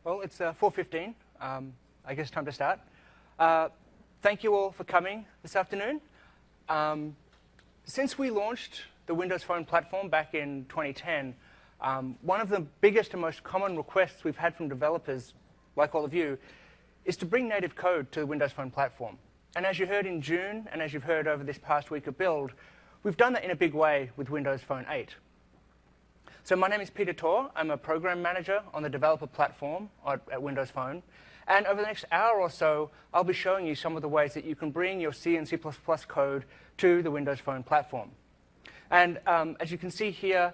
Well, it's 4:15. I guess time to start. Thank you all for coming this afternoon. Since we launched the Windows Phone platform back in 2010, one of the biggest and most common requests we've had from developers, like all of you, is to bring native code to the Windows Phone platform. And as you heard in June, and as you've heard over this past week of build, we've done that in a big way with Windows Phone 8. So my name is Peter Torr. I'm a program manager on the developer platform at Windows Phone. And over the next hour or so, I'll be showing you some of the ways that you can bring your C and C++ code to the Windows Phone platform. And as you can see here,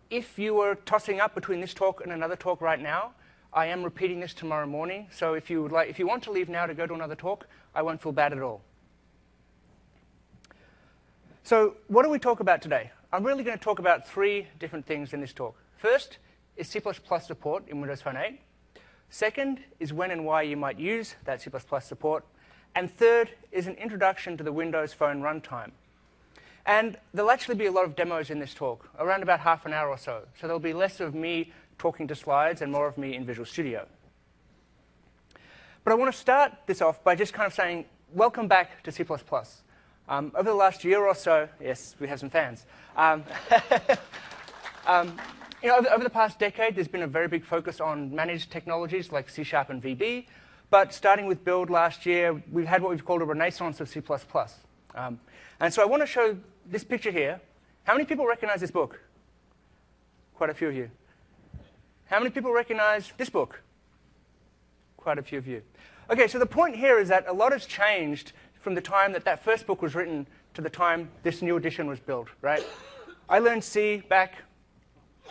if you were tossing up between this talk and another talk right now, I am repeating this tomorrow morning. So if you want to leave now to go to another talk, I won't feel bad at all. So what do we talk about today? I'm really going to talk about three different things in this talk. First is C++ support in Windows Phone 8. Second is when and why you might use that C++ support. And third is an introduction to the Windows Phone runtime. And there'll actually be a lot of demos in this talk, around about half an hour or so. So there'll be less of me talking to slides and more of me in Visual Studio. But I want to start this off by just kind of saying, welcome back to C++. Over the last year or so, yes, we have some fans. Over the past decade, there's been a very big focus on managed technologies like C# and VB. But starting with Build last year, we've had what we've called a renaissance of C++. And so I want to show this picture here. How many people recognize this book? Quite a few of you. How many people recognize this book? Quite a few of you. OK, so the point here is that a lot has changed from the time that first book was written to the time this new edition was built, right? I learned C back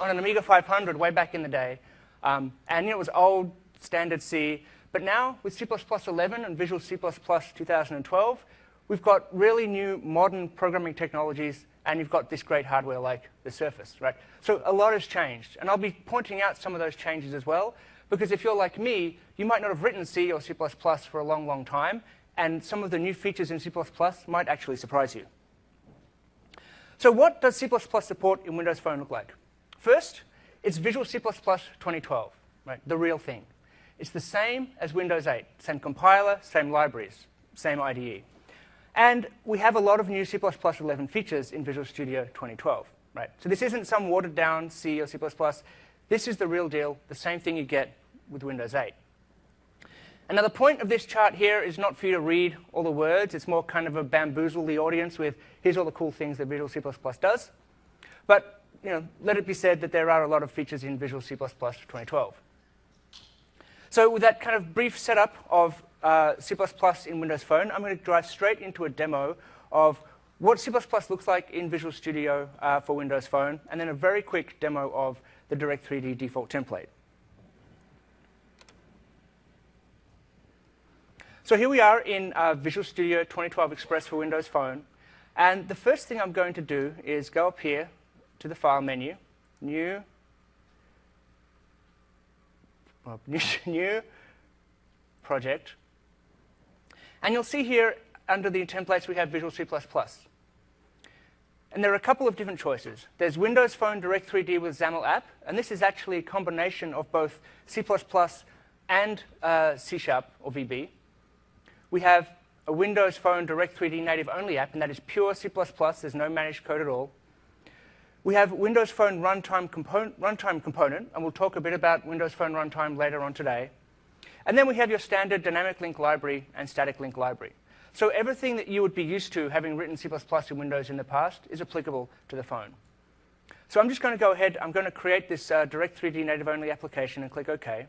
on an Amiga 500 way back in the day. And it was old, standard C. But now, with C++ 11 and Visual C++ 2012, we've got really new, modern programming technologies. And you've got this great hardware like the Surface, right? So a lot has changed. And I'll be pointing out some of those changes as well. Because if you're like me, you might not have written C or C++ for a long, long time. And some of the new features in C++ might actually surprise you. So what does C++ support in Windows Phone look like? First, it's Visual C++ 2012, right? The real thing. It's the same as Windows 8. Same compiler, same libraries, same IDE. And we have a lot of new C++ 11 features in Visual Studio 2012, right? So this isn't some watered-down C or C++. This is the real deal, the same thing you get with Windows 8. And now the point of this chart here is not for you to read all the words. It's more kind of a bamboozle the audience with, here's all the cool things that Visual C++ does. But let it be said that there are a lot of features in Visual C++ 2012. So with that kind of brief setup of C++ in Windows Phone, I'm going to drive straight into a demo of what C++ looks like in Visual Studio for Windows Phone, and then a very quick demo of the Direct3D default template. So here we are in Visual Studio 2012 Express for Windows Phone. And the first thing I'm going to do is go up here to the File menu, New Project. And you'll see here under the templates we have Visual C++. And there are a couple of different choices. There's Windows Phone Direct3D with XAML app. And this is actually a combination of both C++ and C# or VB. We have a Windows Phone Direct3D native only app, and that is pure C++. There's no managed code at all. We have Windows Phone runtime component, and we'll talk a bit about Windows Phone runtime later on today. And then we have your standard dynamic link library and static link library. So everything that you would be used to having written C++ in Windows in the past is applicable to the phone. So I'm just going to go ahead. I'm going to create this Direct3D native only application and click OK.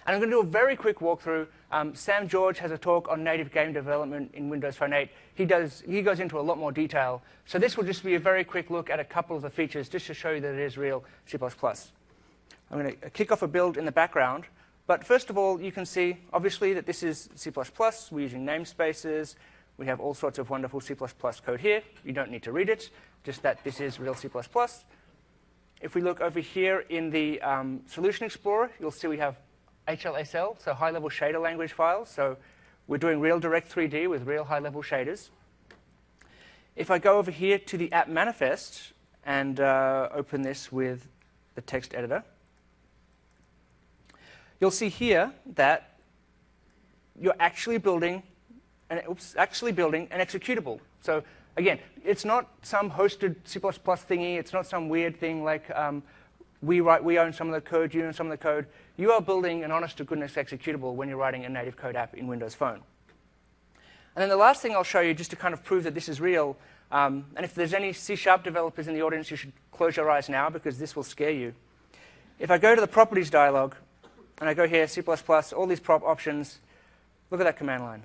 And I'm going to do a very quick walkthrough. Sam George has a talk on native game development in Windows Phone 8. He goes into a lot more detail. So this will just be a very quick look at a couple of the features, just to show you that it is real C++. I'm going to kick off a build in the background. But first of all, you can see, obviously, that this is C++. We're using namespaces. We have all sorts of wonderful C++ code here. You don't need to read it, just that this is real C++. If we look over here in the Solution Explorer, you'll see we have HLSL, so high-level shader language files. So we're doing real Direct3D with real high-level shaders. If I go over here to the app manifest and open this with the text editor, you'll see here that you're actually building an executable. So again, it's not some hosted C++ thingy. It's not some weird thing like we own some of the code, you own some of the code. You are building an honest-to-goodness executable when you're writing a native code app in Windows Phone. And then the last thing I'll show you, just to kind of prove that this is real, and if there's any C# developers in the audience, you should close your eyes now, because this will scare you. If I go to the properties dialog, and I go here, C++, all these prop options, look at that command line.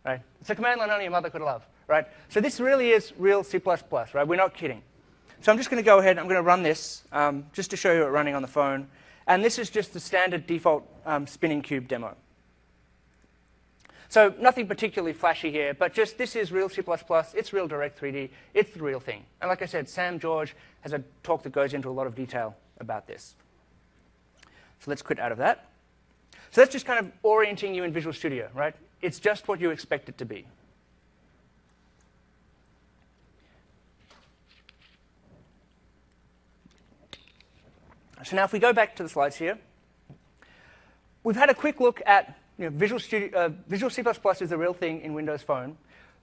Right? It's a command line only a mother could love. Right? So this really is real C++. Right? We're not kidding. So I'm just going to go ahead, I'm going to run this, just to show you it running on the phone. And this is just the standard default spinning cube demo. So nothing particularly flashy here, but just this is real C++, it's real Direct3D, it's the real thing. And like I said, Sam George has a talk that goes into a lot of detail about this. So let's quit out of that. So that's just kind of orienting you in Visual Studio, right? It's just what you expect it to be. So now if we go back to the slides here, we've had a quick look at Visual C++ is the real thing in Windows Phone.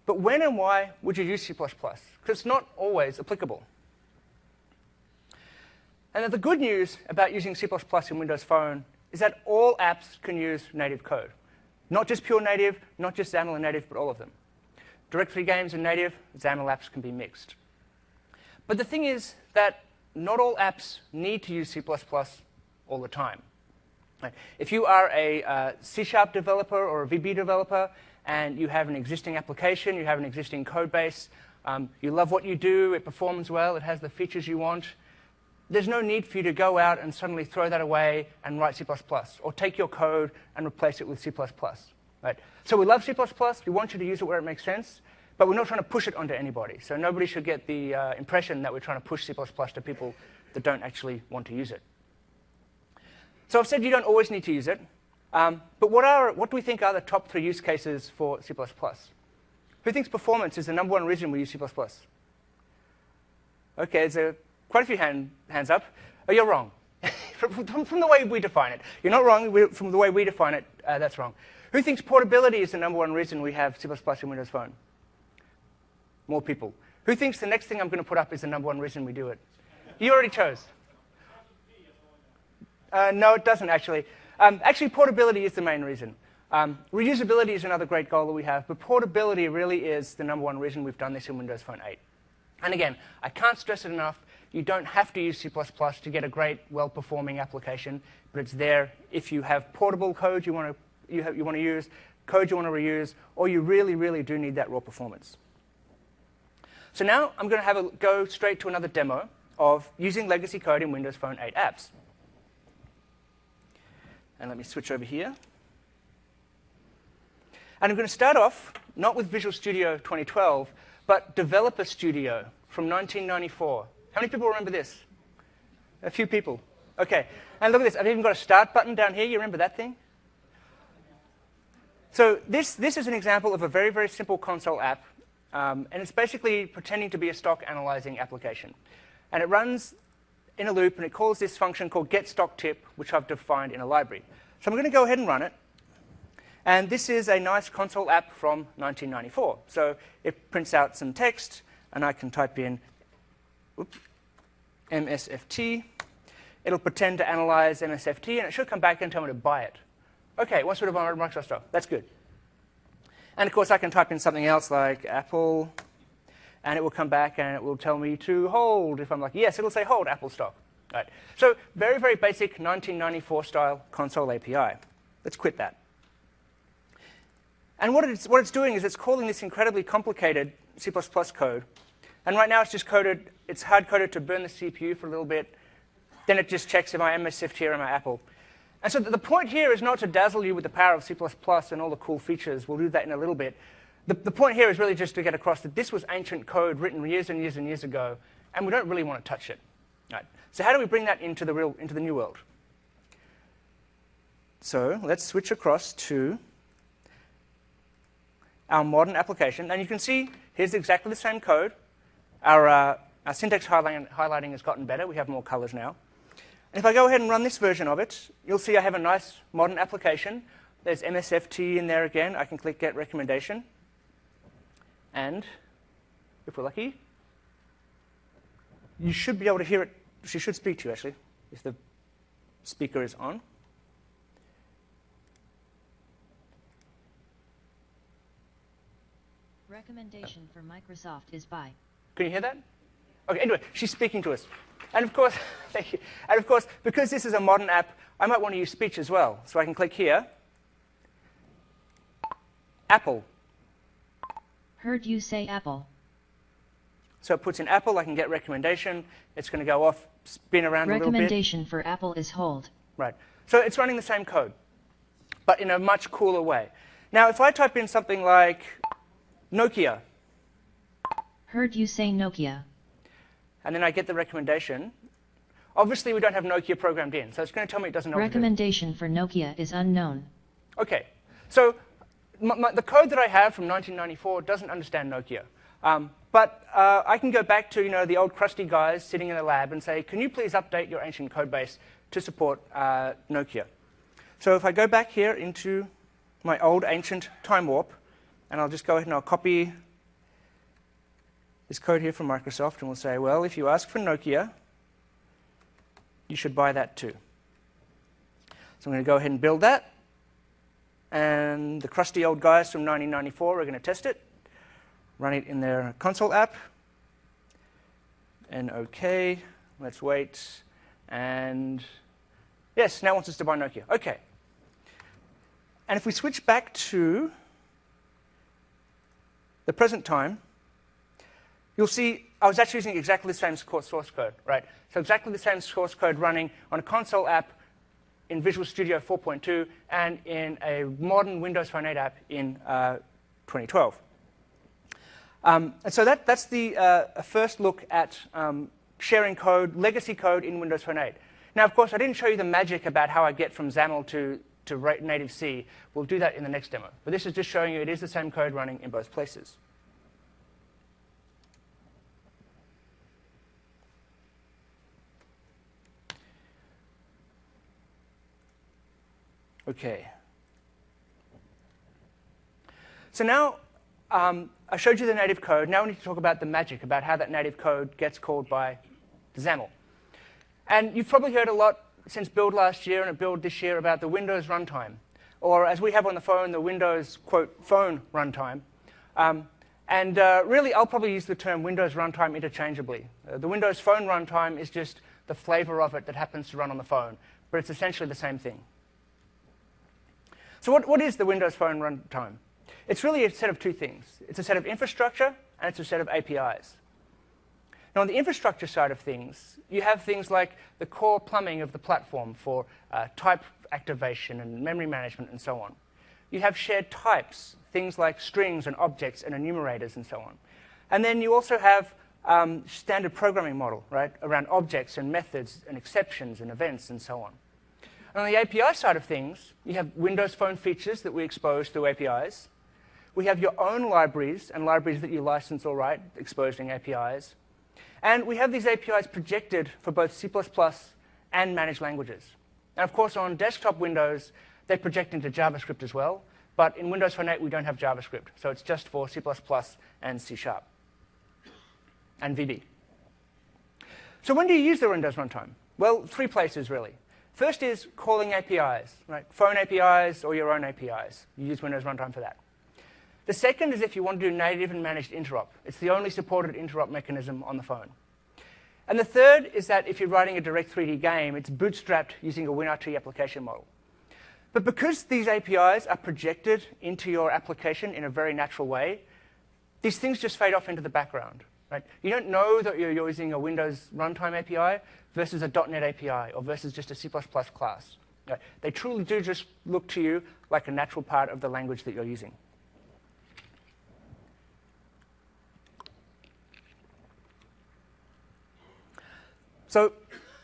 But when and why would you use C++? Because it's not always applicable. And the good news about using C++ in Windows Phone is that all apps can use native code. Not just pure native, not just XAML native, but all of them. Directory games are native, XAML apps can be mixed. But the thing is that not all apps need to use C++ all the time. Right. If you are a C# developer or a VB developer, and you have an existing application, you have an existing code base, you love what you do, it performs well, it has the features you want, there's no need for you to go out and suddenly throw that away and write C++, or take your code and replace it with C++. Right? So we love C++, we want you to use it where it makes sense, but we're not trying to push it onto anybody. So nobody should get the impression that we're trying to push C++ to people that don't actually want to use it. So I've said you don't always need to use it. But what do we think are the top 3 use cases for C++? Who thinks performance is the #1 reason we use C++? OK, there's quite a few hands up. Oh, you're wrong. from the way we define it. You're not wrong. From the way we define it, that's wrong. Who thinks portability is the #1 reason we have C++ in Windows Phone? More people. Who thinks the next thing I'm going to put up is the #1 reason we do it? You already chose. No, it doesn't, actually. Actually, portability is the main reason. Reusability is another great goal that we have, but portability really is the #1 reason we've done this in Windows Phone 8. And again, I can't stress it enough. You don't have to use C++ to get a great, well-performing application, but it's there if you have portable code you want to use, code you want to reuse, or you really, really do need that raw performance. So now I'm going to go straight to another demo of using legacy code in Windows Phone 8 apps. And let me switch over here. And I'm going to start off not with Visual Studio 2012, but Developer Studio from 1994. How many people remember this? A few people. OK. And look at this. I've even got a start button down here. You remember that thing? So this is an example of a very, very simple console app. And it's basically pretending to be a stock analyzing application. And it runs in a loop, and it calls this function called getStockTip, which I've defined in a library. So I'm going to go ahead and run it. And this is a nice console app from 1994. So it prints out some text, and I can type in MSFT. It'll pretend to analyze MSFT, and it should come back and tell me to buy it. OK, it wants me to buy Microsoft stuff. That's good. And of course, I can type in something else like Apple. And it will come back and it will tell me to hold. If I'm like, yes, it'll say hold Apple stock. Right. So very, very basic 1994 style console API. Let's quit that. And what it's doing is it's calling this incredibly complicated C++ code. And right now it's just coded, it's hard-coded to burn the CPU for a little bit. Then it just checks if I MSFT or am I Apple. And so the point here is not to dazzle you with the power of C++ and all the cool features. We'll do that in a little bit. The point here is really just to get across that this was ancient code written years and years and years ago, and we don't really want to touch it. Right. So how do we bring that into the new world? So let's switch across to our modern application. And you can see here's exactly the same code. Our syntax highlighting has gotten better. We have more colors now. And if I go ahead and run this version of it, you'll see I have a nice modern application. There's MSFT in there again. I can click Get Recommendation. And if we're lucky, you should be able to hear it. She should speak to you, actually, if the speaker is on. Recommendation for Microsoft is buy. Can you hear that? Okay, anyway, she's speaking to us. And of course, thank you. And of course, because this is a modern app, I might want to use speech as well. So I can click here. Apple. Heard you say Apple. So it puts in Apple. I can get recommendation. It's going to go off, spin around a little bit. Recommendation for Apple is hold. Right. So it's running the same code, but in a much cooler way. Now, if I type in something like Nokia, Heard you say Nokia. and then I get the recommendation, obviously we don't have Nokia programmed in, so it's going to tell me it doesn't know what to do. Recommendation for Nokia is unknown. Okay. So the code that I have from 1994 doesn't understand Nokia. But I can go back to the old crusty guys sitting in the lab and say, can you please update your ancient code base to support Nokia? So if I go back here into my old ancient time warp, and I'll just go ahead and I'll copy this code here from Microsoft, and we'll say, well, if you ask for Nokia, you should buy that too. So I'm going to go ahead and build that. And the crusty old guys from 1994 are going to test it. Run it in their console app. And OK, let's wait. And yes, now it wants us to buy Nokia. OK. And if we switch back to the present time, you'll see I was actually using exactly the same source code, right? So exactly the same source code running on a console app in Visual Studio 4.2 and in a modern Windows Phone 8 app in 2012. And so that's the first look at sharing code, legacy code in Windows Phone 8. Now, of course, I didn't show you the magic about how I get from XAML to native C. We'll do that in the next demo. But this is just showing you it is the same code running in both places. OK. So now I showed you the native code. Now we need to talk about the magic, about how that native code gets called by XAML. And you've probably heard a lot since Build last year and at Build this year about the Windows runtime, or as we have on the phone, the Windows, quote, phone runtime. Really, I'll probably use the term Windows runtime interchangeably. The Windows phone runtime is just the flavor of it that happens to run on the phone, but it's essentially the same thing. So what is the Windows Phone runtime? It's really a set of two things. It's a set of infrastructure, and it's a set of APIs. Now, on the infrastructure side of things, you have things like the core plumbing of the platform for type activation and memory management and so on. You have shared types, things like strings and objects and enumerators and so on. And then you also have standard programming model, right, around objects and methods and exceptions and events and so on. And on the API side of things, you have Windows Phone features that we expose through APIs. We have your own libraries and libraries that you license or write exposing APIs. And we have these APIs projected for both C++ and managed languages. And of course, on desktop Windows, they project into JavaScript as well. But in Windows Phone 8, we don't have JavaScript. So it's just for C++ and C# and VB. So when do you use the Windows runtime? Well, three places, really. First is calling APIs, right? Phone APIs or your own APIs. You use Windows runtime for that. The second is if you want to do native and managed interop. It's the only supported interop mechanism on the phone. And the third is that if you're writing a Direct3D game, it's bootstrapped using a WinRT application model. But because these APIs are projected into your application in a very natural way, these things just fade off into the background. Right? You don't know that you're using a Windows runtime API versus a .NET API or versus just a C++ class. Right? They truly do just look to you like a natural part of the language that you're using. So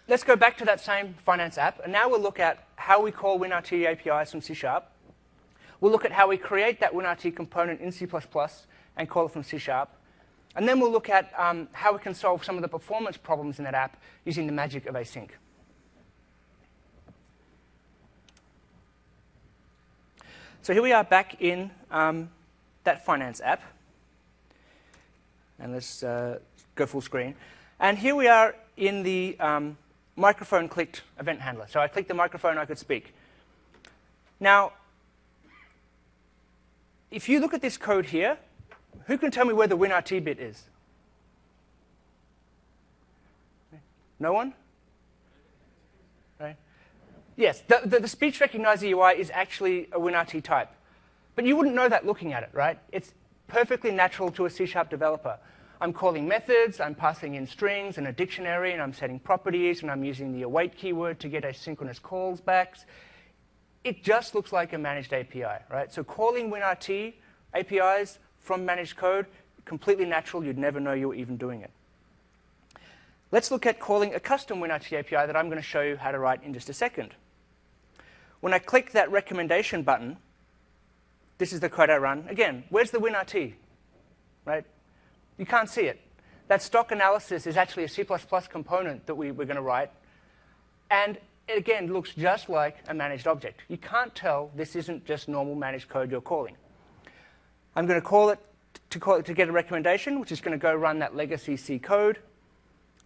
let's go back to that same finance app, and now we'll look at how we call WinRT APIs from C#. We'll look at how we create that WinRT component in C++ and call it from C#. And then we'll look at how we can solve some of the performance problems in that app using the magic of async. So here we are back in that finance app. And let's go full screen. And here we are in the microphone clicked event handler. So I clicked the microphone, I could speak. Now, if you look at this code here, who can tell me where the WinRT bit is? No one? Right? Yes, the speech recognizer UI is actually a WinRT type. But you wouldn't know that looking at it, right? It's perfectly natural to a C# developer. I'm calling methods, I'm passing in strings and a dictionary, and I'm setting properties, and I'm using the await keyword to get asynchronous calls back. It just looks like a managed API, right? So calling WinRT APIs from managed code, completely natural. You'd never know you were even doing it. Let's look at calling a custom WinRT API that I'm going to show you how to write in just a second. When I click that recommendation button, this is the code I run. Again, where's the WinRT? Right? You can't see it. That stock analysis is actually a C++ component that we're going to write. And it, again, looks just like a managed object. You can't tell this isn't just normal managed code you're calling. I'm going to call it to get a recommendation, which is going to go run that legacy C code.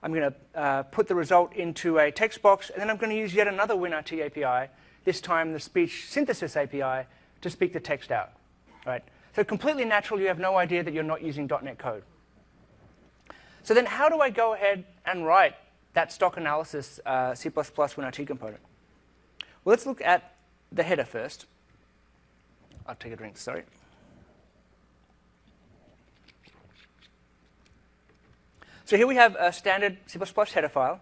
I'm going to put the result into a text box, and then I'm going to use yet another WinRT API, this time the speech synthesis API, to speak the text out. Right? So completely natural, you have no idea that you're not using .NET code. So then how do I go ahead and write that stock analysis C++ WinRT component? Well, let's look at the header first. I'll take a drink, sorry. So here we have a standard C++ header file.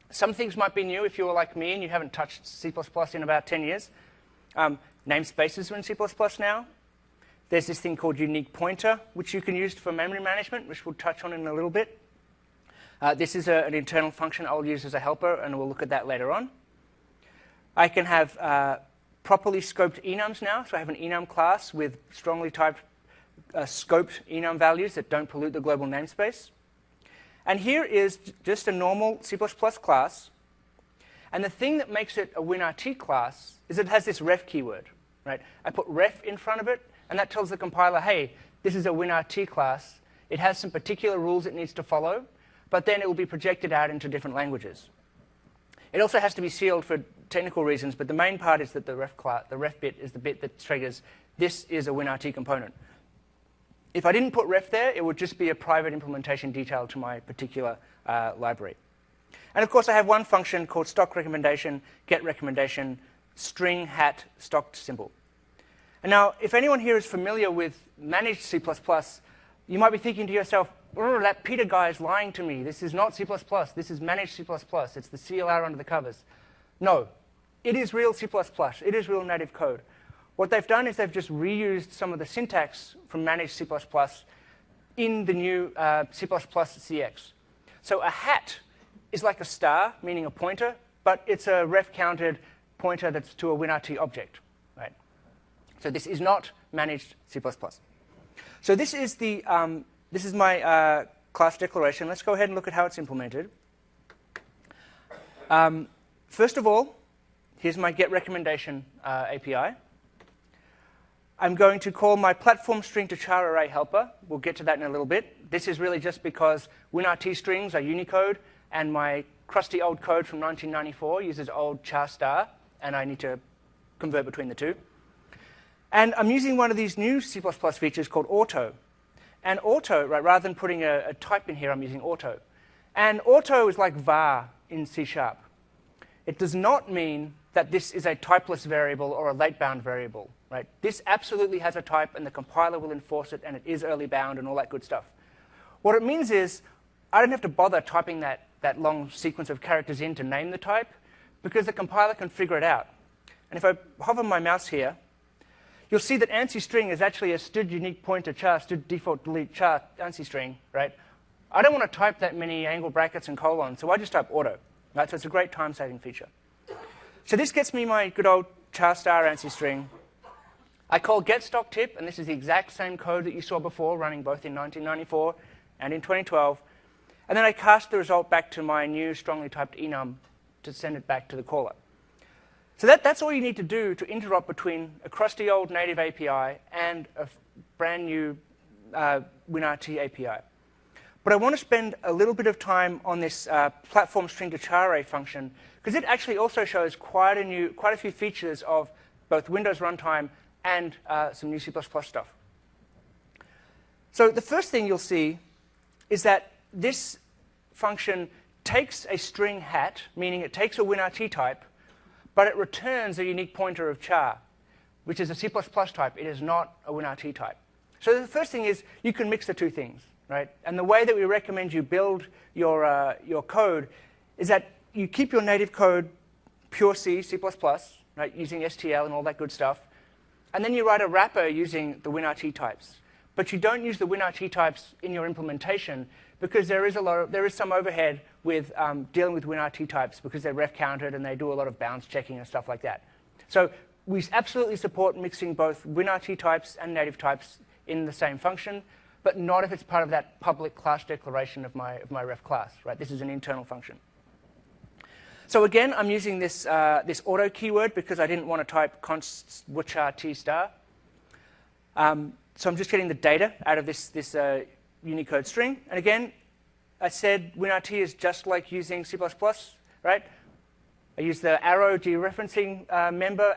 Some things might be new if you're like me and you haven't touched C++ in about 10 years. Namespaces are in C++ now. There's this thing called unique pointer, which you can use for memory management, which we'll touch on in a little bit. This is an internal function I'll use as a helper, and we'll look at that later on. I can have properly scoped enums now. So I have an enum class with strongly typed scoped enum values that don't pollute the global namespace. And here is just a normal C++ class. And the thing that makes it a WinRT class is it has this ref keyword. Right? I put ref in front of it, and that tells the compiler, hey, this is a WinRT class. It has some particular rules it needs to follow, but then it will be projected out into different languages. It also has to be sealed for technical reasons, but the main part is that the ref bit is the bit that triggers this is a WinRT component. If I didn't put ref there, it would just be a private implementation detail to my particular library. And of course, I have one function called stock recommendation, get recommendation, string hat stock symbol. And now, if anyone here is familiar with managed C++, you might be thinking to yourself, oh, that Peter guy is lying to me. This is not C++. This is managed C++. It's the CLR under the covers. No, it is real C++. It is real native code. What they've done is they've just reused some of the syntax from managed C++ in the new C++ CX. So a hat is like a star, meaning a pointer, but it's a ref-counted pointer that's to a WinRT object. Right? So this is not managed C++. So this is my class declaration. Let's go ahead and look at how it's implemented. First of all, here's my get recommendation API. I'm going to call my platform string to char array helper. We'll get to that in a little bit. This is really just because WinRT strings are Unicode, and my crusty old code from 1994 uses old char star, and I need to convert between the two. And I'm using one of these new C++ features called auto. And auto, right, rather than putting a type in here, I'm using auto. And auto is like var in C#. It does not mean that this is a typeless variable or a late-bound variable. Right? This absolutely has a type, and the compiler will enforce it, and it is early bound and all that good stuff. What it means is I don't have to bother typing that long sequence of characters in to name the type, because the compiler can figure it out. And if I hover my mouse here, you'll see that ANSI string is actually a std unique pointer char, std default delete char ANSI string. Right? I don't want to type that many angle brackets and colons, so I just type auto. Right? So it's a great time-saving feature. So this gets me my good old char star ANSI string. I call getStockTip, and this is the exact same code that you saw before, running both in 1994 and in 2012. And then I cast the result back to my new strongly typed enum to send it back to the caller. So that's all you need to do to interop between a crusty old native API and a brand new WinRT API. But I want to spend a little bit of time on this platform string to char array function, because it actually also shows quite a few features of both Windows runtime and some new C++ stuff. So the first thing you'll see is that this function takes a string hat, meaning it takes a WinRT type, but it returns a unique pointer of char, which is a C++ type. It is not a WinRT type. So the first thing is you can mix the two things, right? And the way that we recommend you build your code is that you keep your native code pure C, C++, right, using STL and all that good stuff. And then you write a wrapper using the WinRT types. But you don't use the WinRT types in your implementation because there is some overhead with dealing with WinRT types because they're ref counted and they do a lot of bounds checking and stuff like that. So we absolutely support mixing both WinRT types and native types in the same function, but not if it's part of that public class declaration of my ref class, right? This is an internal function. So again, I'm using this auto keyword because I didn't want to type const wchar t star. So I'm just getting the data out of this Unicode string. And again, I said WinRT is just like using C++, right? I use the arrow dereferencing member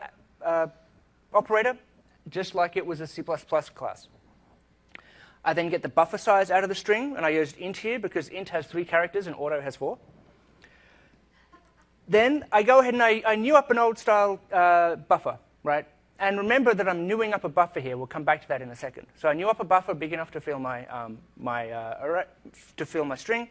operator, just like it was a C++ class. I then get the buffer size out of the string, and I used int here because int has 3 characters and auto has 4. Then I go ahead and I new up an old style buffer, right? And remember that I'm newing up a buffer here. We'll come back to that in a second. So I new up a buffer big enough to fill my string.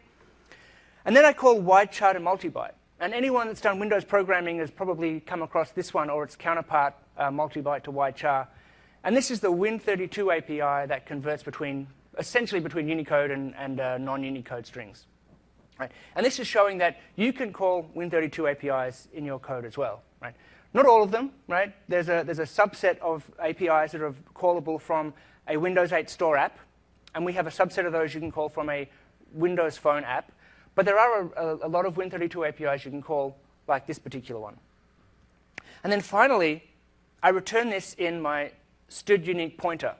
And then I call wide char to multibyte. And anyone that's done Windows programming has probably come across this one or its counterpart, multibyte to wide char. And this is the Win32 API that converts essentially between Unicode and non-Unicode strings. Right? And this is showing that you can call Win32 APIs in your code as well. Right? Not all of them. Right? There's a subset of APIs that are callable from a Windows 8 Store app. And we have a subset of those you can call from a Windows Phone app. But there are a lot of Win32 APIs you can call like this particular one. And then finally, I return this in my std unique pointer.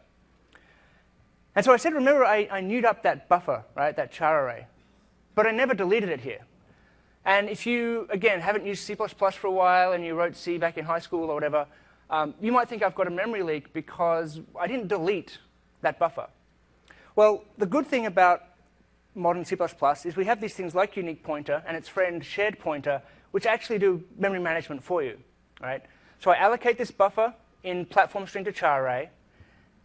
And so I said, remember, I newed up that buffer, right, that char array. But I never deleted it here. And if you, again, haven't used C++ for a while and you wrote C back in high school or whatever, you might think I've got a memory leak because I didn't delete that buffer. Well, the good thing about modern C++ is we have these things like unique pointer and its friend shared pointer, which actually do memory management for you. Right? So I allocate this buffer in platform string to char array,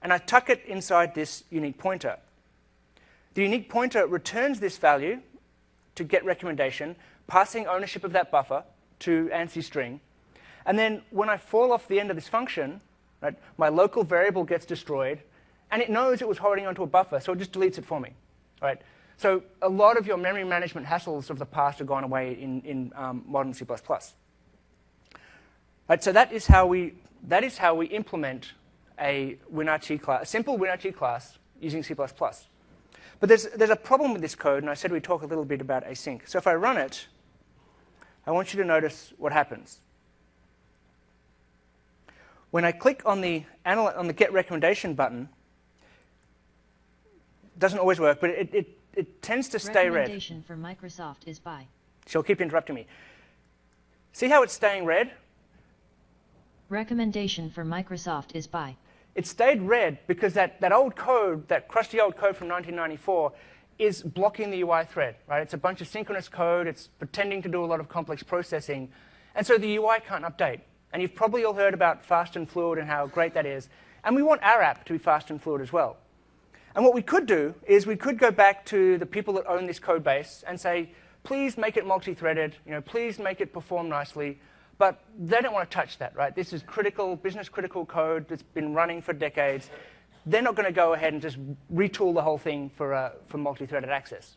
and I tuck it inside this unique pointer. The unique pointer returns this value to get recommendation, passing ownership of that buffer to ANSI string. And then when I fall off the end of this function, right, my local variable gets destroyed, and it knows it was holding onto a buffer, so it just deletes it for me. Right? So a lot of your memory management hassles of the past have gone away in modern C++. Right, so that is how we implement a WinRT class, a simple WinRT class using C++. But there's a problem with this code, and I said we'd talk a little bit about async. So if I run it, I want you to notice what happens. When I click on the Get Recommendation button, it doesn't always work, but it tends to stay red. Recommendation for Microsoft is by. She'll keep interrupting me. See how it's staying red? Recommendation for Microsoft is by. It stayed red because that old code, that crusty old code from 1994, is blocking the UI thread. Right? It's a bunch of synchronous code. It's pretending to do a lot of complex processing. And so the UI can't update. And you've probably all heard about fast and fluid and how great that is. And we want our app to be fast and fluid as well. And what we could do is we could go back to the people that own this code base and say, please make it multi-threaded. Please make it perform nicely. But they don't want to touch that, right? This is critical, business-critical code that's been running for decades. They're not going to go ahead and just retool the whole thing for multi-threaded access.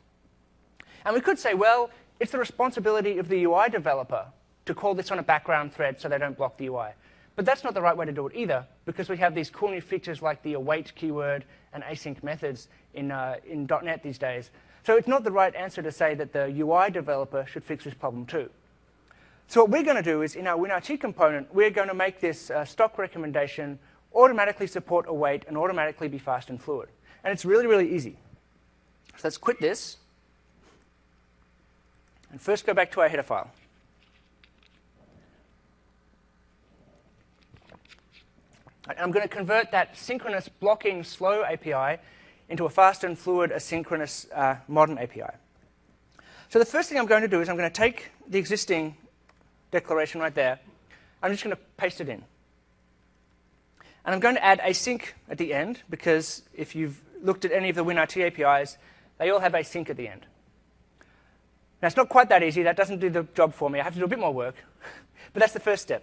And we could say, well, it's the responsibility of the UI developer to call this on a background thread so they don't block the UI. But that's not the right way to do it either, because we have these cool new features like the await keyword and async methods in .NET these days. So it's not the right answer to say that the UI developer should fix this problem too. So what we're going to do is, in our WinRT component, we're going to make this stock recommendation automatically support await and automatically be fast and fluid. And it's really, really easy. So let's quit this. And first go back to our header file. And I'm going to convert that synchronous blocking slow API into a fast and fluid asynchronous modern API. So the first thing I'm going to do is I'm going to take the existing declaration right there. I'm just going to paste it in. And I'm going to add async at the end, because if you've looked at any of the WinRT APIs, they all have async at the end. Now, it's not quite that easy. That doesn't do the job for me. I have to do a bit more work. But that's the first step.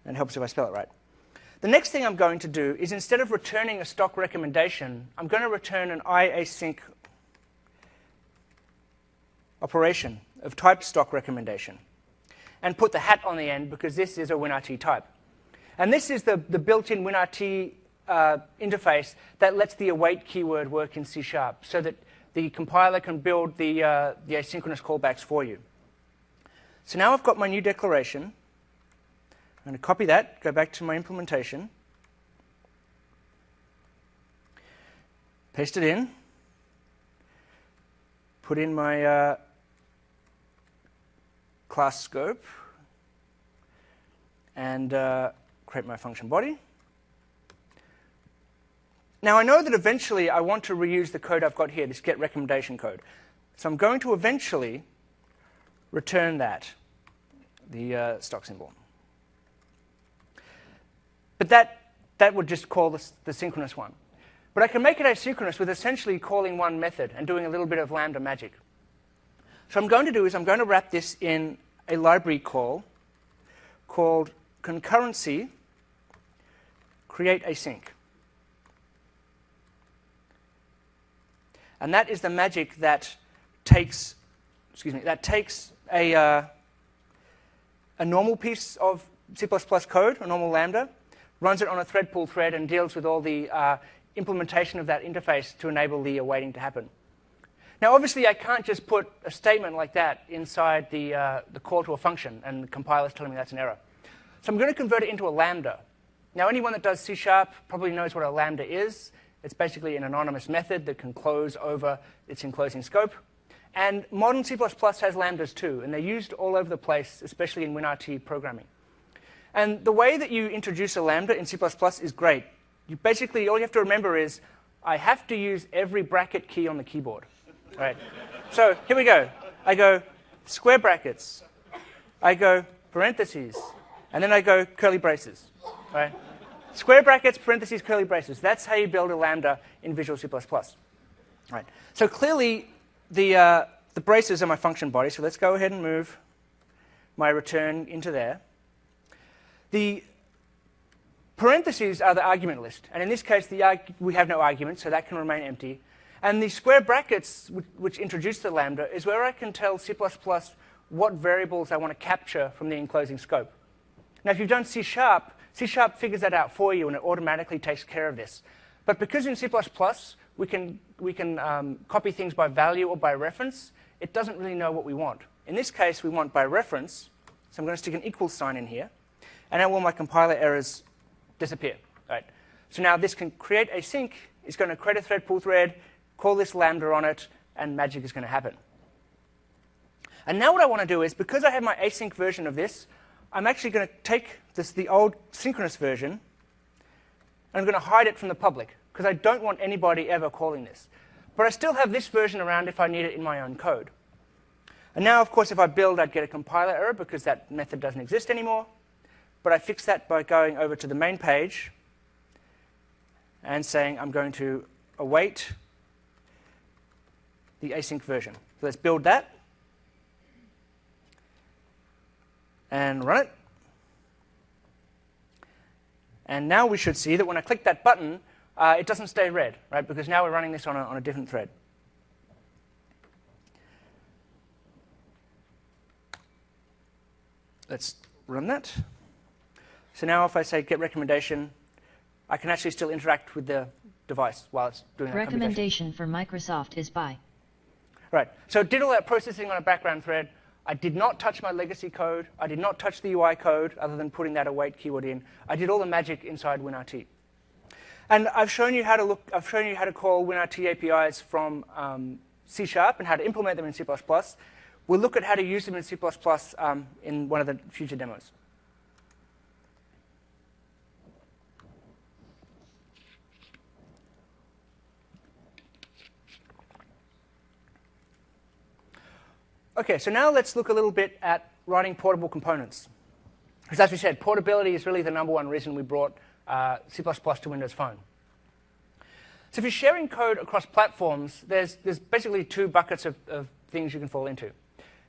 And it helps if I spell it right. The next thing I'm going to do is, instead of returning a stock recommendation, I'm going to return an iasync operation of type stock recommendation and put the hat on the end, because this is a WinRT type. And this is the built-in WinRT interface that lets the await keyword work in C#, so that the compiler can build the asynchronous callbacks for you. So now I've got my new declaration. I'm going to copy that, go back to my implementation, paste it in, put in my class scope, and create my function body. Now, I know that eventually I want to reuse the code I've got here, this get recommendation code. So I'm going to eventually return that, the stock symbol. But that would just call the synchronous one. But I can make it asynchronous with essentially calling one method and doing a little bit of Lambda magic. So what I'm going to do is I'm going to wrap this in a library call called concurrency create async. And that is the magic that takes, a normal piece of C++ code, a normal Lambda, runs it on a thread pool thread, and deals with all the implementation of that interface to enable the awaiting to happen. Now, obviously, I can't just put a statement like that inside the call to a function, and the compiler's telling me that's an error. So I'm going to convert it into a Lambda. Now, anyone that does C# probably knows what a Lambda is. It's basically an anonymous method that can close over its enclosing scope. And modern C++ has Lambdas too, and they're used all over the place, especially in WinRT programming. And the way that you introduce a Lambda in C++ is great. All you have to remember is, I have to use every bracket key on the keyboard. Right. So here we go. I go square brackets. I go parentheses. And then I go curly braces. Right. Square brackets, parentheses, curly braces. That's how you build a Lambda in Visual C++. Right. So clearly, the braces are my function body. So let's go ahead and move my return into there. The parentheses are the argument list. And in this case, we have no argument, so that can remain empty. And the square brackets, which introduce the Lambda, is where I can tell C++ what variables I want to capture from the enclosing scope. Now, if you've done C#, C# figures that out for you, and it automatically takes care of this. But because in C++ we can copy things by value or by reference, it doesn't really know what we want. In this case, we want by reference. So I'm going to stick an equals sign in here. And now all my compiler errors disappear. Right. So now this can create async. It's going to create a thread pool thread, call this Lambda on it, and magic is going to happen. And now what I want to do is, because I have my async version of this, I'm actually going to take the old synchronous version, and I'm going to hide it from the public, because I don't want anybody ever calling this. But I still have this version around if I need it in my own code. And now, of course, if I build, I'd get a compiler error, because that method doesn't exist anymore. But I fix that by going over to the main page and saying I'm going to await the async version. So let's build that and run it. And now we should see that when I click that button, it doesn't stay red, right? Because now we're running this on a different thread. Let's run that. So now if I say get recommendation, I can actually still interact with the device while it's doing that recommendation for Microsoft is by. Right. So it did all that processing on a background thread. I did not touch my legacy code. I did not touch the UI code other than putting that await keyword in. I did all the magic inside WinRT. And I've shown you how to call WinRT APIs from C# and how to implement them in C++. We'll look at how to use them in C++ in one of the future demos. OK, so now let's look a little bit at writing portable components. Because as we said, portability is really the #1 reason we brought C++ to Windows Phone. So if you're sharing code across platforms, there's basically 2 buckets of things you can fall into.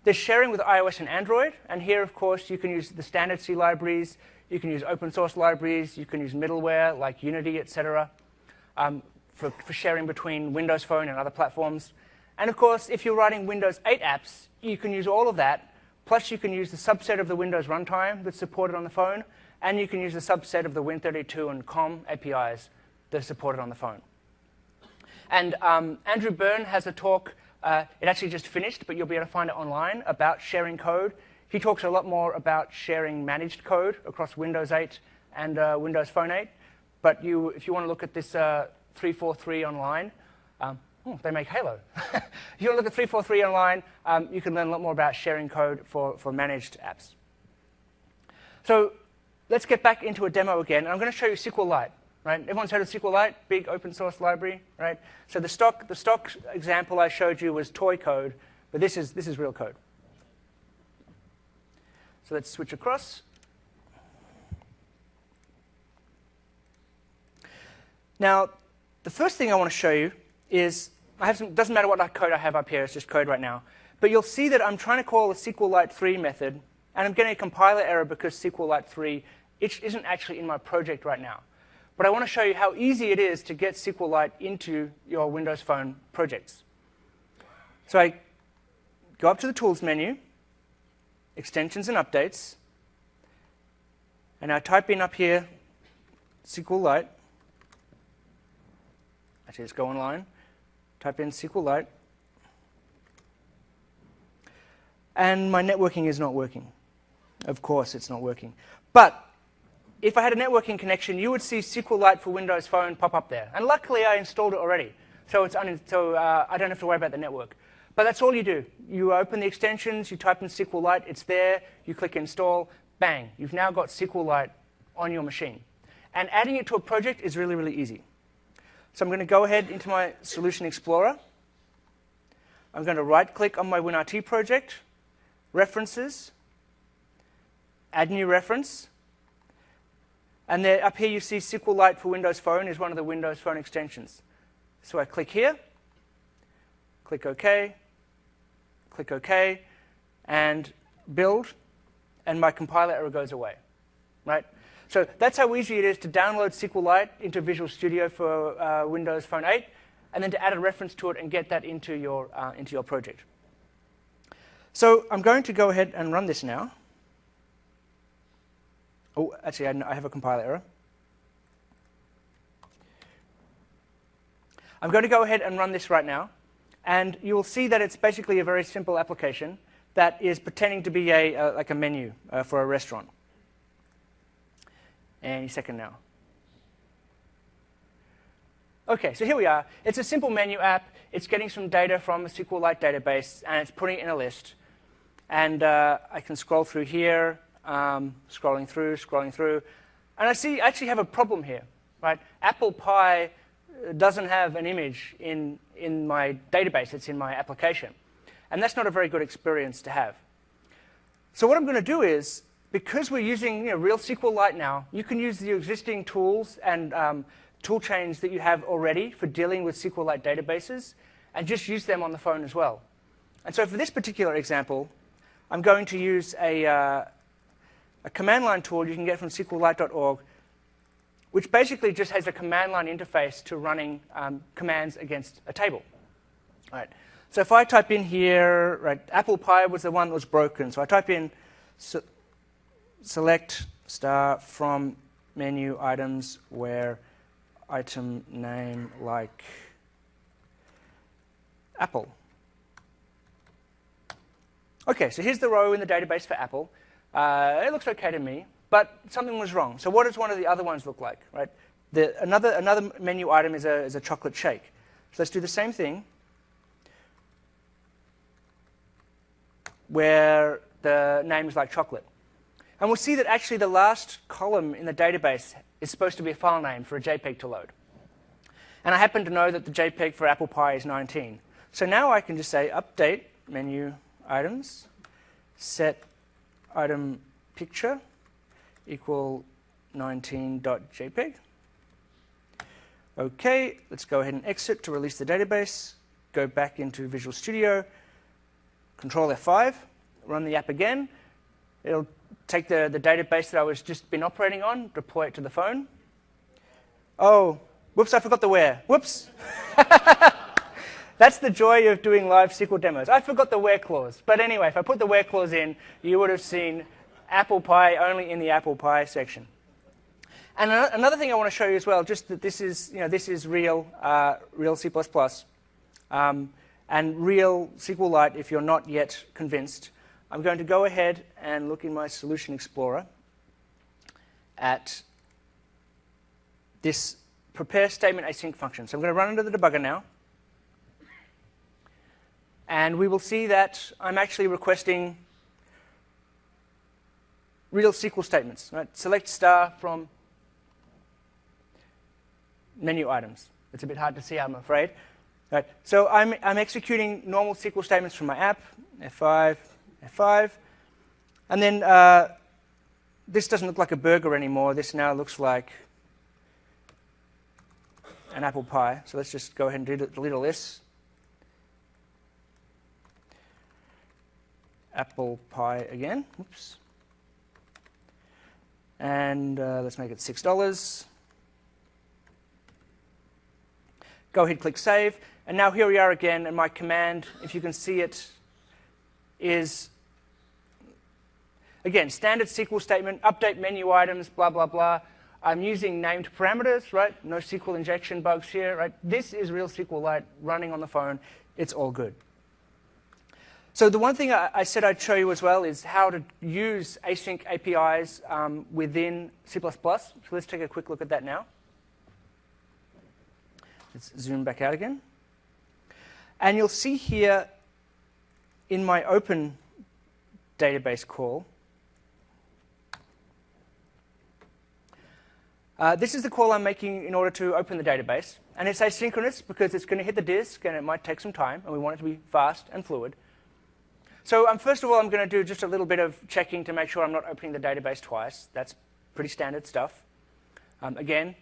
There's sharing with iOS and Android. And here, of course, you can use the standard C libraries. You can use open source libraries. You can use middleware like Unity, et cetera, for sharing between Windows Phone and other platforms. And of course, if you're writing Windows 8 apps, you can use all of that. Plus, you can use the subset of the Windows runtime that's supported on the phone. And you can use the subset of the Win32 and COM APIs that are supported on the phone. And Andrew Byrne has a talk. It actually just finished, but you'll be able to find it online, about sharing code. He talks a lot more about sharing managed code across Windows 8 and Windows Phone 8. But if you want to look at this 343 online, they make Halo. If you want to look at 343 online, you can learn a lot more about sharing code for managed apps. So let's get back into a demo again. And I'm going to show you SQLite. Right? Everyone's heard of SQLite, big open source library, right? So the stock example I showed you was toy code, but this is real code. So let's switch across. Now, the first thing I want to show you is doesn't matter what code I have up here, it's just code right now. But you'll see that I'm trying to call the SQLite 3 method, and I'm getting a compiler error because SQLite 3 isn't actually in my project right now. But I want to show you how easy it is to get SQLite into your Windows Phone projects. So I go up to the Tools menu, Extensions and Updates, and I type in up here SQLite. Actually, let's go online. Type in SQLite. And my networking is not working. Of course, it's not working. But if I had a networking connection, you would see SQLite for Windows Phone pop up there. And luckily, I installed it already. So I don't have to worry about the network. But that's all you do. You open the extensions, you type in SQLite, it's there, you click Install, bang. You've now got SQLite on your machine. And adding it to a project is really, really easy. So I'm going to go ahead into my Solution Explorer. I'm going to right-click on my WinRT project, References, Add New Reference. And there, up here, you see SQLite for Windows Phone is one of the Windows Phone extensions. So I click here, click OK, and build, and my compiler error goes away. Right? So that's how easy it is to download SQLite into Visual Studio for Windows Phone 8, and then to add a reference to it and get that into your project. So I'm going to go ahead and run this now. Oh, actually, I have a compiler error. I'm going to go ahead and run this right now. And you will see that it's basically a very simple application that is pretending to be like a menu for a restaurant. Any second now. OK, so here we are. It's a simple menu app. It's getting some data from a SQLite database, and it's putting it in a list. And I can scroll through here. Scrolling through, and I actually have a problem here, right? Apple Pie doesn't have an image in my database. It's in my application, and that's not a very good experience to have. So what I'm going to do is, because we're using real SQLite now, you can use the existing tools and tool chains that you have already for dealing with SQLite databases, and just use them on the phone as well. And so for this particular example, I'm going to use a command line tool you can get from SQLite.org, which basically just has a command line interface to running commands against a table. All right. So if I type in here, right, Apple Pie was the one that was broken. So I type in select star from menu items where item name like Apple. Okay, so here's the row in the database for Apple. It looks okay to me, but something was wrong. So what does one of the other ones look like? Right? Another menu item is a chocolate shake. So let's do the same thing, where the name is like chocolate. And we'll see that actually the last column in the database is supposed to be a file name for a JPEG to load. And I happen to know that the JPEG for apple pie is 19. So now I can just say update menu items, set item picture equal 19.jpg. OK, let's go ahead and exit to release the database. Go back into Visual Studio, Control F5, run the app again. It'll take the database that I was just been operating on, deploy it to the phone. Oh, whoops, I forgot the where. Whoops. That's the joy of doing live SQL demos. I forgot the where clause. But anyway, if I put the where clause in, you would have seen apple pie only in the apple pie section. And another thing I want to show you as well, just that this is real C++, and real SQLite if you're not yet convinced. I'm going to go ahead and look in my Solution Explorer at this prepare statement async function. So I'm going to run into the debugger now. And we will see that I'm actually requesting real SQL statements. Right? Select star from menu items. It's a bit hard to see, I'm afraid. Right. So I'm executing normal SQL statements from my app, F5, F5. And then this doesn't look like a burger anymore. This now looks like an apple pie. So let's just go ahead and delete all this. Apple pie again. Oops. And let's make it $6. Go ahead, click Save. And now here we are again, and my command, if you can see it, is, again, standard SQL statement, update menu items, blah, blah, blah. I'm using named parameters, right? No SQL injection bugs here, right? This is real SQLite running on the phone. It's all good. So the one thing I said I'd show you as well is how to use async APIs within C++. So let's take a quick look at that now. Let's zoom back out again. And you'll see here in my open database call, this is the call I'm making in order to open the database. And it's asynchronous because it's going to hit the disk, and it might take some time, and we want it to be fast and fluid. So first of all, I'm going to do just a little bit of checking to make sure I'm not opening the database twice. That's pretty standard stuff. Again,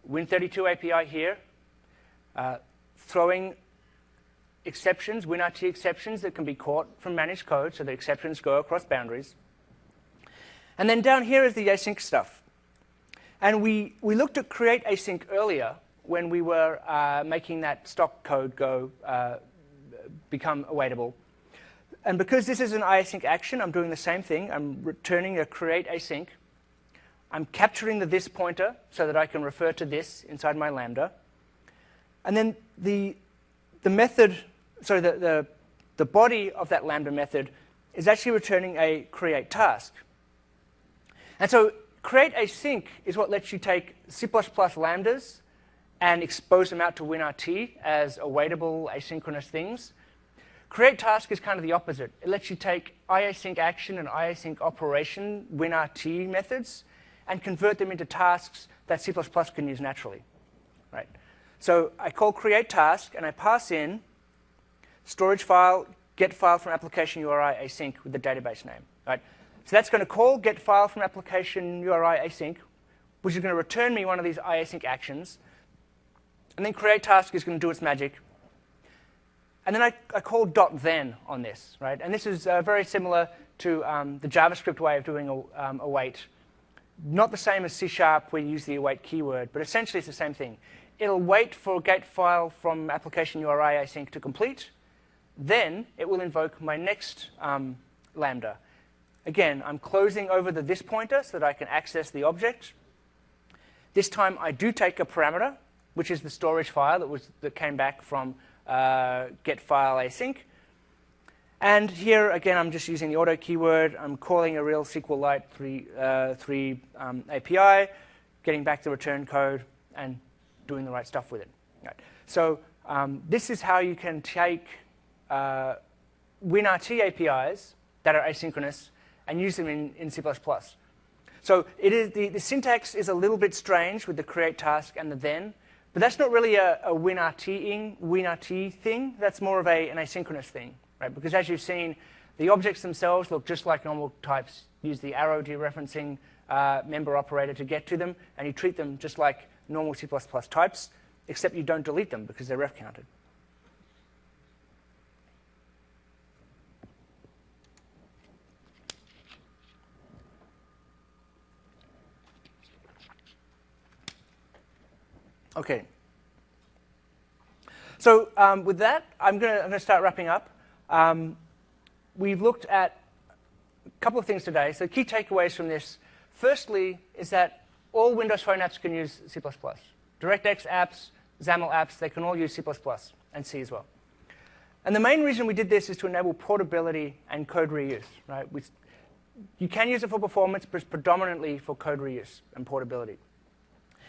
Win32 API here. Throwing exceptions, WinRT exceptions that can be caught from managed code, so the exceptions go across boundaries. And then down here is the async stuff. And we looked at create async earlier when we were making that stock code become awaitable. And because this is an async action, I'm doing the same thing. I'm returning a create async. I'm capturing the this pointer so that I can refer to this inside my Lambda. And then the method, sorry, the body of that Lambda method is actually returning a create task. And so create async is what lets you take C++ lambdas and expose them out to WinRT as awaitable asynchronous things. Create task is kind of the opposite. It lets you take iasync action and iasync operation WinRT methods and convert them into tasks that C++ can use naturally. Right? So I call create task, and I pass in storage file, get file from application URI async with the database name. Right? So that's going to call get file from application URI async, which is going to return me one of these iasync actions. And then create task is going to do its magic. And then I call .then on this. Right? And this is very similar to the JavaScript way of doing await. Not the same as C# where you use the await keyword, but essentially it's the same thing. It'll wait for get file from application URI async to complete. Then it will invoke my next Lambda. Again, I'm closing over the this pointer so that I can access the object. This time I do take a parameter, which is the storage file that came back from get file async. And here, again, I'm just using the auto keyword. I'm calling a real SQLite 3 API, getting back the return code, and doing the right stuff with it. Right. So this is how you can take WinRT APIs that are asynchronous and use them in C++. So the syntax is a little bit strange with the create task and the then, but that's not really a WinRT thing. That's more of an asynchronous thing, right? Because as you've seen, the objects themselves look just like normal types. Use the arrow dereferencing member operator to get to them, and you treat them just like normal C++ types, except you don't delete them because they're ref counted. Okay. So with that, I'm going to start wrapping up. We've looked at a couple of things today. So key takeaways from this, firstly, is that all Windows Phone apps can use C++. DirectX apps, XAML apps, they can all use C++ and C as well. And the main reason we did this is to enable portability and code reuse. Right? You can use it for performance, but it's predominantly for code reuse and portability.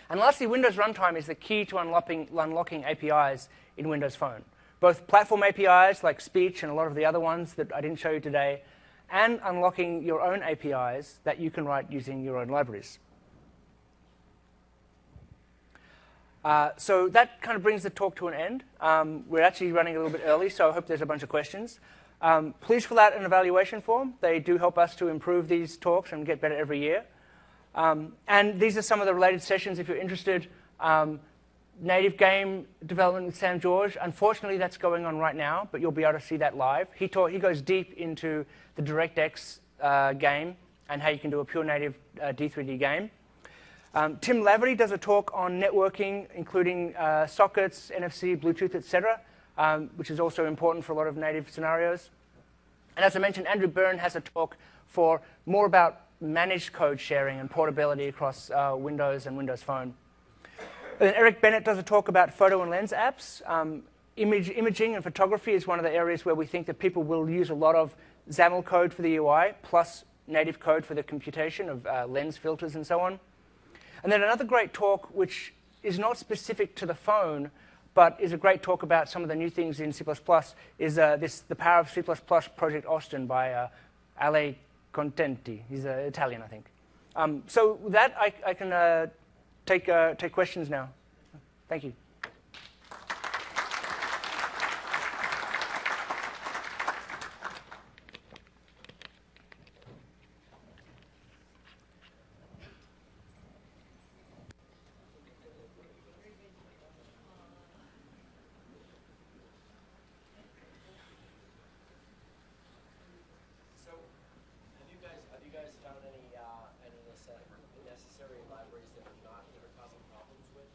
And lastly, Windows Runtime is the key to unlocking APIs in Windows Phone. Both platform APIs like speech and a lot of the other ones that I didn't show you today, and unlocking your own APIs that you can write using your own libraries. So that kind of brings the talk to an end. We're actually running a little bit early, so I hope there's a bunch of questions. Please fill out an evaluation form. They do help us to improve these talks and get better every year. And these are some of the related sessions if you're interested. Native game development with Sam George. Unfortunately, that's going on right now, but you'll be able to see that live. He goes deep into the DirectX game and how you can do a pure native D3D game. Tim Laverty does a talk on networking, including sockets, NFC, Bluetooth, etc., which is also important for a lot of native scenarios. And as I mentioned, Andrew Byrne has a talk for more about managed code sharing and portability across Windows and Windows Phone. And Eric Bennett does a talk about photo and lens apps. Imaging and photography is one of the areas where we think that people will use a lot of XAML code for the UI, plus native code for the computation of lens filters and so on. And then another great talk, which is not specific to the phone, but is a great talk about some of the new things in C++, is The Power of C++ Project Austin by Ale Contenti. He's Italian, I think. So with that, I can take questions now. Thank you. Necessary libraries that are causing problems with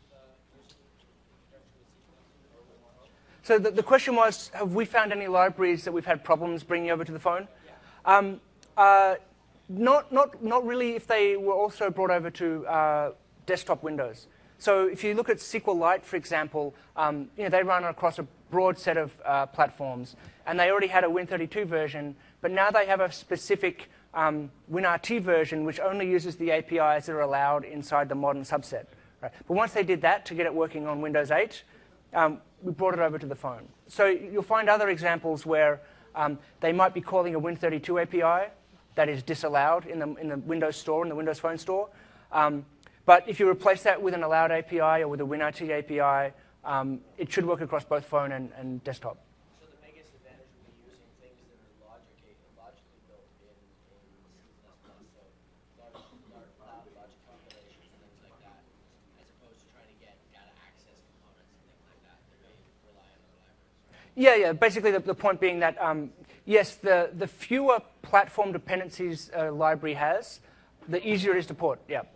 So the question was, have we found any libraries that we've had problems bringing over to the phone? Yeah. Not really if they were also brought over to desktop Windows. So if you look at SQLite, for example, they run across a broad set of platforms, and they already had a Win32 version, but now they have a specific WinRT version, which only uses the APIs that are allowed inside the modern subset. Right? But once they did that to get it working on Windows 8, we brought it over to the phone. So you'll find other examples where they might be calling a Win32 API that is disallowed in the Windows Store, in the Windows Phone Store. But if you replace that with an allowed API or with a WinRT API, it should work across both phone and desktop. So the biggest advantage would be using things that are logically built in C++, so logic combinations and things like that, as opposed to trying to get data access components and things like that that may rely on other libraries. Yeah. Basically, the point being that, yes, the fewer platform dependencies a library has, the easier it is to port. Yeah.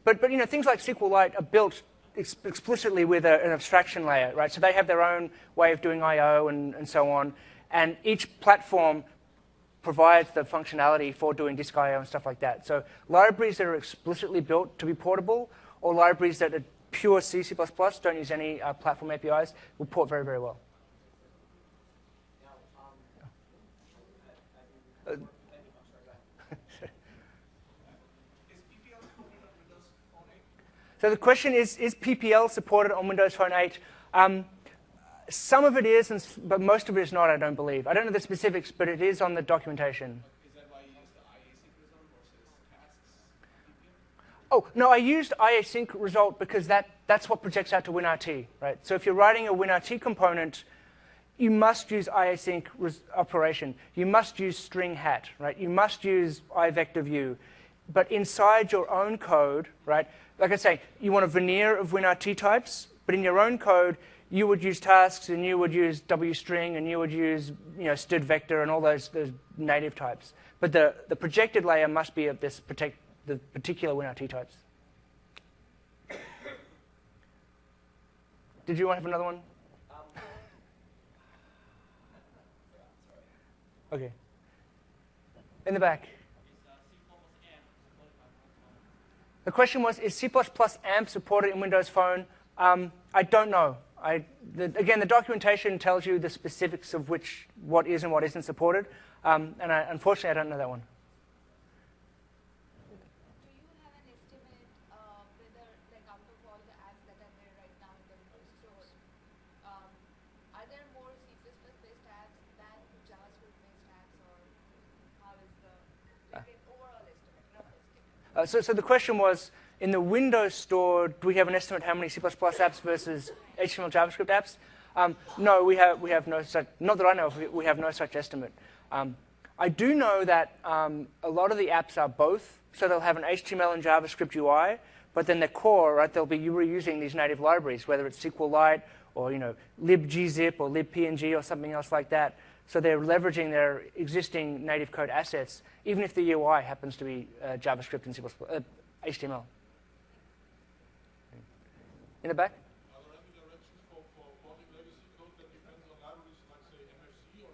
But things like SQLite are built explicitly with an abstraction layer, right? So they have their own way of doing I/O and so on. And each platform provides the functionality for doing disk I/O and stuff like that. So libraries that are explicitly built to be portable, or libraries that are pure C++, don't use any platform APIs, will port very, very well. Now, So the question is PPL supported on Windows Phone 8? Some of it is, but most of it is not, I don't believe. I don't know the specifics, but it is on the documentation. Is that why you use the IASync result versus tasks? Oh, no, I used IASync result because that's what projects out to WinRT, right? So if you're writing a WinRT component, you must use IASync operation. You must use string hat, right? You must use iVectorView. But inside your own code, right, like I say, you want a veneer of WinRT types, but in your own code, you would use tasks, and you would use WString, and you would use std vector and all those native types. But the projected layer must be of the particular WinRT types. Did you want to have another one? Okay. In the back. The question was, is C++ AMP supported in Windows Phone? I don't know. Again, the documentation tells you the specifics of what is and what isn't supported. And unfortunately, I don't know that one. Do you have an estimate whether, like, out of all the apps that are there right now in the Windows Store, are there more C++-based apps than JavaScript-based apps, or how is the overall estimate, rough estimate? So the question was, in the Windows Store, do we have an estimate how many C++ apps versus HTML JavaScript apps? No, we have no such, not that I know of, we have no such estimate. I do know that a lot of the apps are both, so they'll have an HTML and JavaScript UI, but then the core, right, they'll be reusing these native libraries, whether it's SQLite or libgzip or libpng or something else like that. So they're leveraging their existing native code assets, even if the UI happens to be JavaScript and HTML. In the back? Are there any directions for porting legacy code that depends on libraries like, say, MFC or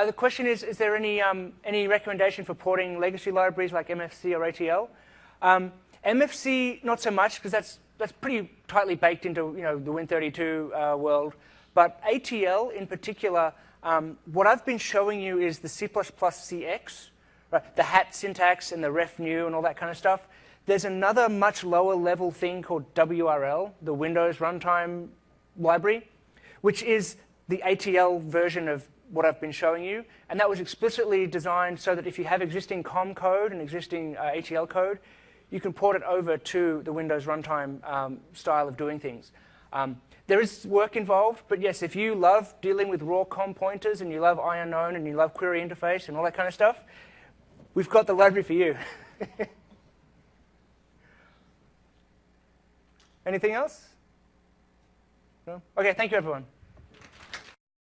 ATL? The question is there any recommendation for porting legacy libraries like MFC or ATL? MFC, not so much, because that's pretty tightly baked into the Win32 world. But ATL in particular, what I've been showing you is the C++ CX, right? The hat syntax and the ref new and all that kind of stuff. There's another much lower level thing called WRL, the Windows Runtime Library, which is the ATL version of what I've been showing you. And that was explicitly designed so that if you have existing COM code and existing ATL code, you can port it over to the Windows Runtime style of doing things. There is work involved, but yes, if you love dealing with raw COM pointers and you love IUnknown and you love query interface and all that kind of stuff, we've got the library for you. Anything else? No? Okay, thank you, everyone.